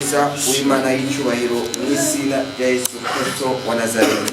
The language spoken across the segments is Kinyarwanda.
mwiza w'Imana y'icyubahiro mu izina rya Yesu Kristo wa Nazareti.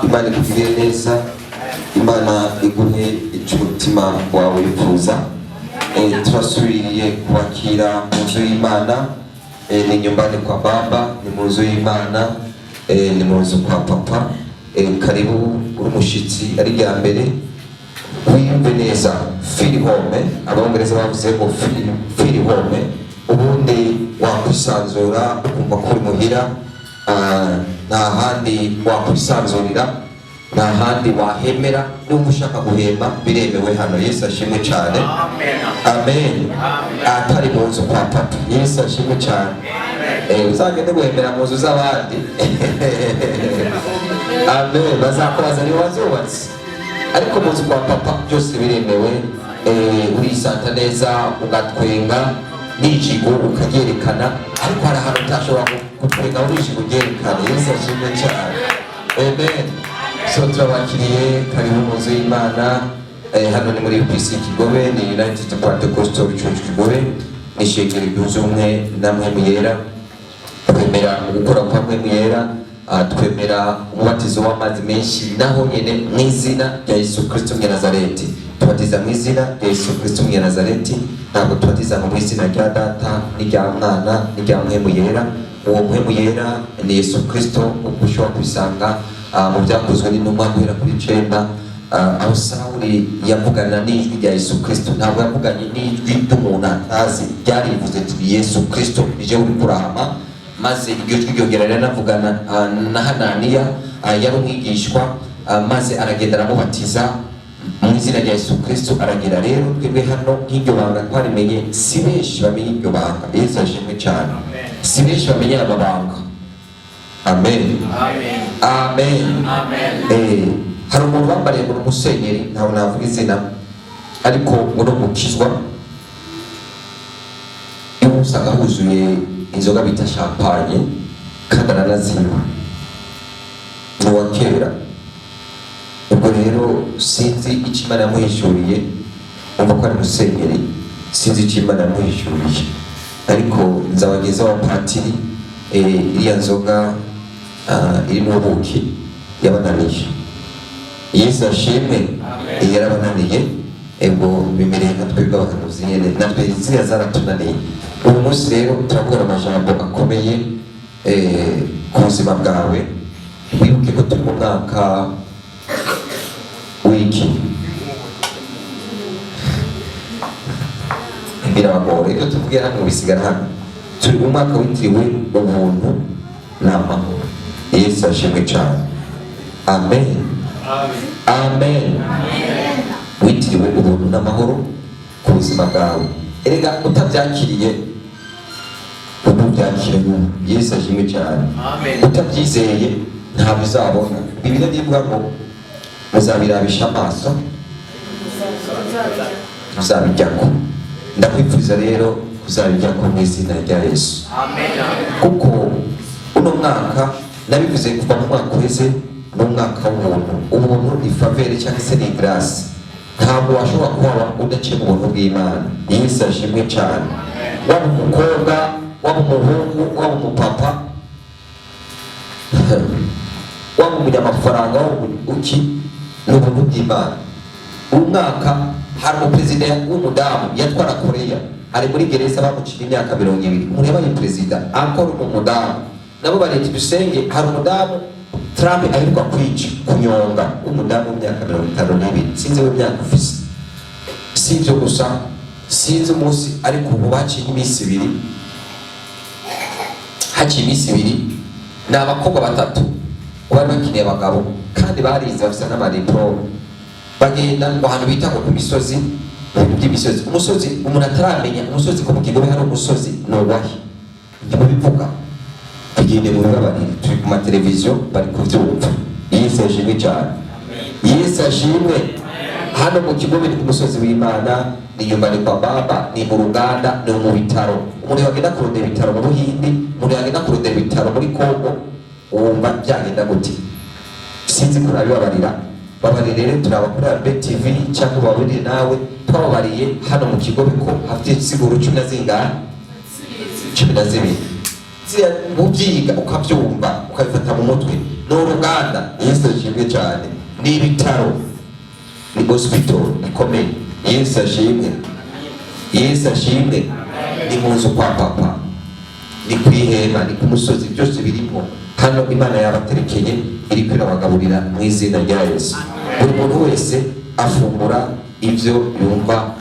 Imana ikugirire neza, Imana iguhe icyo umutima wawe wifuza. Turasubiriye kubakira mu nzu y'Imana, ni nyumbani kwa baba, ni mu nzu y'Imana, ni mu nzu kwa papa. Karibu uri umushyitsi ari rya mbere, wiyumve neza, feel home. Abongereza bavuze ngo feel home, ubundi wakwisanzura ukumva ko uri muhira. Nta handi wakwisanzurira, nta handi wahemera. Niba ushaka guhema biremewe hano. Yesu ashimwe cyane. Amen. Atari mu nzu kwa papa. Yesu ashimwe cyane. Uzagende guhemera mu nzu z'abandi. Amen. Bazakubaza niba wazubatse, ariko mu nzu kwa papa byose biremewe. Urisanta neza, ugatwenga n'ijigo ukabyerekana, ariko hari ahantu utashobora gutwenga n'ijigo ubyerekana. Yesu ashimwe cyane. Amen. So turabakiriye, karibu mu nzu y'Imana. Hano ni muri UPC Kigobe, ni United Pentecostal Church Kigobe, ni ishengero ryunze ubumwe na Mpwemu Yera. Twemera gukora kwa Mpwemu Yera, twemera umubatizo w'amazi menshi, naho nyene mu izina rya Yesu Kristo w'i Nazareti. Tubatiza mu izina rya Yesu Kristo w'i Nazareti, ntabwo tubatiza mu izina rya Data n'irya Mwana n'irya Mpwemu Yera. Uwo Mpwemu Yera ni Yesu Kristo, uko ushobora kubisanga mu byakozwe n'intumwa guhera kuri 9 aho Sawuli yavugana n'ijwi rya Yesu Kristo, ntabwo yavuganye n'ijwi ry'umuntu atazi, ryarivuze ati Yesu Kristo nije uri kurahama. Maze iryo jwi ryongera rinavugana na Hananiya, yari umwigishwa, maze aragenda aramubatiza mu izina rya Yesu Kristo. Aragera rero twebwe hano nk'iryo banga twarimenye, si benshi bamenye iryo banga. Yesu ashimwe cyane. Si benshi bamenye aba banga. Amen. Amen. Hari umuntu bambariye ngo umusenyeri, ntawe navuga izina, ariko ngo no gukizwa iyo usanga huzuye inzoga bita champagne kandi aranazinywa, ni uwa kera. Ubwo rero sinzi icyo Imana yamuhishuriye, umva ko ari musenyeri, sinzi icyo Imana yamuhishuriye, ariko nzabagezaho patiri iriya nzoga irimo ubuki yabananiye. Yesu ashimwe. Yarabananiye, ego bimereye nka twebwe abahanuzi nyene, natwe ziriya zaratunaniye. Uyu munsi rero turavuga amajambo akomeye ku buzima bwawe. Wibuke ko turi mu mwaka w'iki, birabagore iyo tuvuge hano bisigara hano, turi mu mwaka witiriwe ubuntu n'amahoro. Yesu ashimwe cyane. Amen. Amen. Witiriwe ubuntu n'amahoro ku buzima bwawe. Erega utabyakiriye ubyakire. Yesu ashimwe cyane. Utabyizeye ntabwo uzabona. Bibiliya ivuga ngo muzabirabisha amaso muzabijyako. Ndakwifuriza rero kuzabijyako mu izina rya Yesu. Kuko uno mwaka nabivuze kuva mu mwaka uheze, n'umwaka w'ubuntu. Ubuntu ni favere cyangwa se ni grace. Ntabwo washobora kuba udaciye mu buntu bw'Imana. Yesu ashimwe cyane. Waba umukobwa, waba umuhungu, waba umupapa, waba umunyamafaranga, waba uki, ni ubuntu bw'Imana. Uyu mwaka hari umuperezida w'umudamu yatwara Koreya, ari muri gereza bamuciye imyaka 20. Mureba ni perezida akora umudamu, nabo bareti dusenge. Hari umudamu Trump aheruka kwica kunyonga, umudamu w'imyaka 52. Sinzi we myaka ufise. Si ibyo gusa, sinzi umunsi ariko ubu baciye iminsi 2. Haciye iminsi 2 ni abakobwa 3 bari bakiniye abagabo kandi barize bafite n'amadiplome. Bagenda ngo ahantu bita ku misozi, by'imisozi. Umusozi umuntu ataramenya umusozi ko mu Kigobe hari umusozi n'uwahi. Ndimo bivuga tugende mu babari, turi ku mateleviziyo bari kuvyumva. Yesu ashimwe cyane. Yesu ashimwe. Hano mu Kigobe ni ku musozi w'Imana, ni nyuma ni kwa baba, ni mu ruganda, ni mu bitaro. Umuntu yagenda kurondera ibitaro mu Buhindi, umuntu yagenda kurondera ibitaro muri Kongo, wumva byagenda gute? Sinzi kurabibabarira. Babarire rero turabakorera BTV cyangwa babarire nawe twababariye hano mu Kigobe ko hafite siguro 12 mubyiga ukabyumva ukabifata mu mutwe. Ni uruganda. Yesu ashimwe cyane. Ni ibitaro, ni hospital ikomeye. Yesu ashimwe. Yesu ashimwe. Ni mu nzu kwa papa, ni kwihema, ni ku musozi, byose birimo. Hano Imana yabaterekeye iri kwirabagaburira mu izina rya Yesu. Buri muntu wese afungura ibyo yumva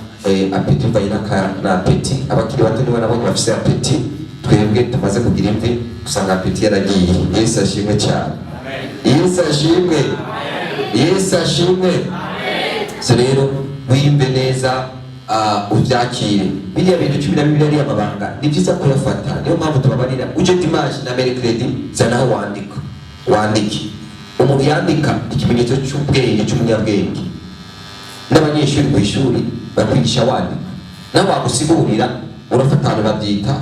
apeti mvanye na apeti. Abakiri bato nibo nabo bafise apeti, twebwe tumaze kugira imvi usanga apeti yaragiye. Yesu ashimwe cyane. Yesu ashimwe. Yesu ashimwe. So rero wimbe neza, ubyakire. Biriya bintu 12 ari amabanga, ni byiza kuyafata. Niyo mpamvu tubabarira uje dimanche na mercredi zana wandika. Wandiki. Umuntu yandika ikimenyetso cy'ubwenge, cy'umunyabwenge. N'abanyeshuri ku ishuri bakwigisha wandika. Nawe wagusigurira urafata abantu babyita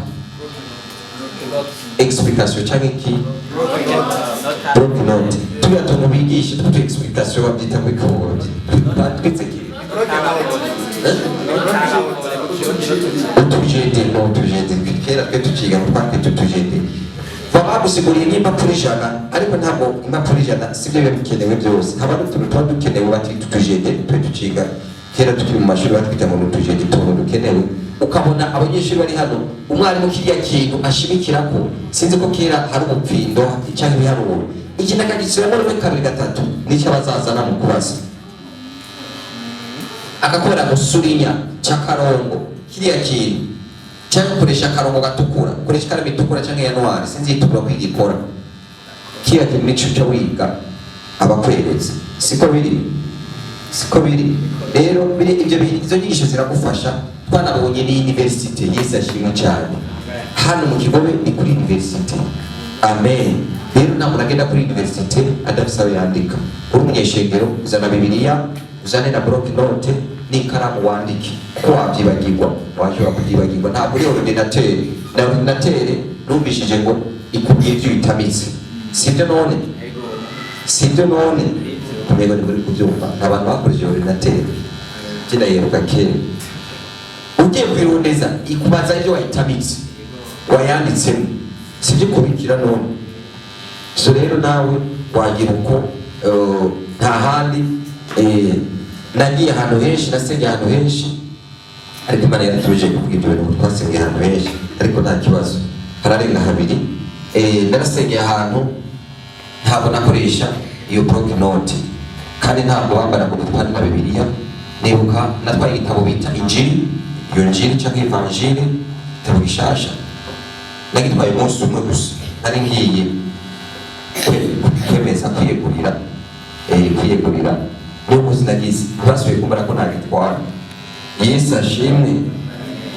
explication cyangwa iki block note. Tuya tuntu bigisha tutu explication babyita muri Kongo. Batwitse ki utujede kera twe tukiga mu parke tutujede. Baba gusiguriye n'impapuro 100, ariko ntabwo impapuro 100 sibyo biba bikenewe byose. Haba n'utuntu tuba dukenewe bati tutujede twe tukiga kera tukiri mu mashuri batwita mu tujede tuntu dukenewe. Ukabona abanyeshuri bari hano, umwarimu kiriya kintu ashimikira ko sinzi ko kera hari umupfindo cyangwa ibiharuro. Iki nakagitsemo rimwe 2 3 n'icyo bazazana mu kubaza. akakora gusurinya cyakarongo kiriya kintu cyangwa koresha akarongo gatukura, koresha ikaramu itukura cyangwa ya noir sinzi itukura kwigikora kiriya kintu nico cyo wiga abakweretse siko biri rero biri ibyo izo nyigisho ziragufasha. Twanabonye ni university yisashimwe cyane hano mu Kigobe, ni kuri university. Amen. Rero ntabwo nagenda kuri university adafisa yandika. Uri umunyeshengero uzana Bibiliya, uzane na block note n'ikaramu wandike. Ko wabyibagirwa, washobora kubyibagirwa. Ntabwo uri ordinateur numvishije ngo ikubye ibyo bitamitse. Sibyo none kumenya ni muri kubyumva. Abantu bakoresheje ordinateur kina yeruka kera. Ugiye kwirondeza ikubaza ibyo wahitamitse wayanditsemo, sibyo kubikira none. So rero nawe wagira uko nta handi nagiye ahantu henshi, nasengeye ahantu henshi, ariko Imana yaratubije kuvuga ibyo bintu twasengeye ahantu henshi, ariko nta kibazo hararenga habiri. Narasengeye ahantu ntabwo nakoresha iyo block note, kandi ntabwo wambara ku gutwara na Bibiliya. Nibuka natwaye igitabo bita Injili, iyo Injili cyangwa Evanjili, igitabo gishasha nagitwaye umunsi umwe gusa, nari ngiye kwemeza kwiyegurira niyo munsi nagize basubiye kumbara ko nagitwara.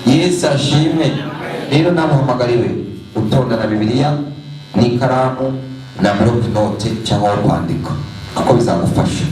Yesu ashimwe. Rero namuhamagariwe utonda na Bibiliya n'ikaramu na block note cyangwa kwandika, ako bizagufasha.